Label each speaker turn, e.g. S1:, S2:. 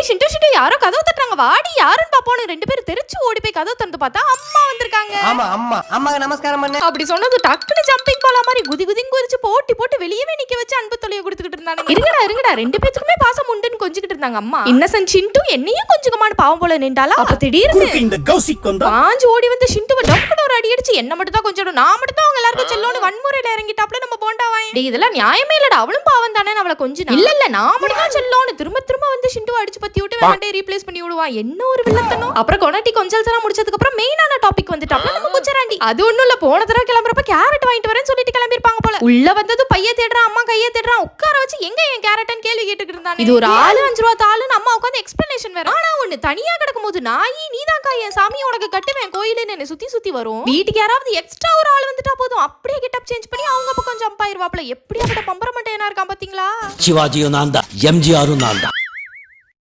S1: ஷிண்டு ஷிண்டு யாரோ கதவு தட்டுறாங்க, வாடி யாருன்னு பாப்போன்னு 2 பேரும் தெரிச்சு ஓடி போய் கதவு திறந்து பார்த்தா அம்மா வந்திருக்காங்க.
S2: ஆமா அம்மா அம்மாக்கு நமஸ்காரம் பண்ணு.
S1: அப்படி சொன்னது டக்குனு ஜம்பிங் பாலா மாதிரி குதி குதின்னு குதிச்சு போட்டி போட்டு வெளியவே நிக்க வச்சு அன்பு தொலைய கொடுத்துக்கிட்டு இருந்தாங்க. இருங்கடா 2 பேத்துக்குமே பாசம் உண்டுன்னு கொஞ்சிக்கிட்டு இருந்தாங்க அம்மா. இன்னசென்ட் ஷிண்டு என்னையும் கொஞ்சமான்னு பாவம் போல நின்றாலா. அப்ப திடீர்னு பாஞ்சு ஓடி வந்து ஷிண்டுவை டக்குனு ஒரு அடி அடிச்சு என்ன மட்டும் தான் கொஞ்சம் நான் மட்டும் தான் அவங்க எல்லாருக்கும் செல்லோன்னு வன்முறையில இறங்கிட்டாப்ல நம்ம போண்டாவாய். இதெல்லாம் நியாயமே இல்லடா, அவளும் பாவம் தானே அவளை கொஞ்சம் இல்ல நான் மட்டும் தான் செல்லோன்னு திரும்ப வந்து ஷிண்டுவை அடிச்சு பத்தி விட்டு வேண்டே ரீப்ளேஸ் பண்ணி விடுவான். என்ன ஒரு வில்லத்தனம். அப்புறம் கொனட்டி கொஞ்சல்ஸ் எல்லாம் முடிச்சதுக்கு அப்புறம் மெயினான டாபிக் வந்துட்டாப்ல நம்ம குச்சராண்டி. அது ஒண்ணும் இல்ல, போன தடவை கிளம்புறப்ப கேரட் வாங்கிட்டு வரேன்னு சொல்லிட்டு கிளம்பிருப்பாங்க போல. உள்ள வந்தது பைய தேடுறான், அம்மா கையை தேடுறான், உட்கார வச்சு எங்க என் கேரட்னு கேள்வி கேட்டுக்கிட்டு இருந்தாங்க. இது ஒரு ஆளு 5 ரூபா தாளுன்னு அம்மா உட்காந்து எக்ஸ்பிளனேஷன் வேற. ஆனா ஒண்ணு தனியா கிடக்கும் போது நாயி நீதாக்கா என் சாமி உனக்கு கட்டுவேன் கோயிலுன்னு என்ன சுத்தி வரும். வீட்டுக்கு யாராவது எக்ஸ்ட்ரா ஒரு ஆள் வந்துட்டா போதும் அப்படியே கெட்டப் சேஞ்ச் பண்ணி அவங்க பக்கம் ஜம்ப் ஆயிருவாப்ல. எப்படியாப்பட்ட பம்பரமட்டையனா இருக்கான் பாத்தீங்களா.
S3: சிவாஜியும் நான் தான், எம்ஜிஆரும் நான் தான்.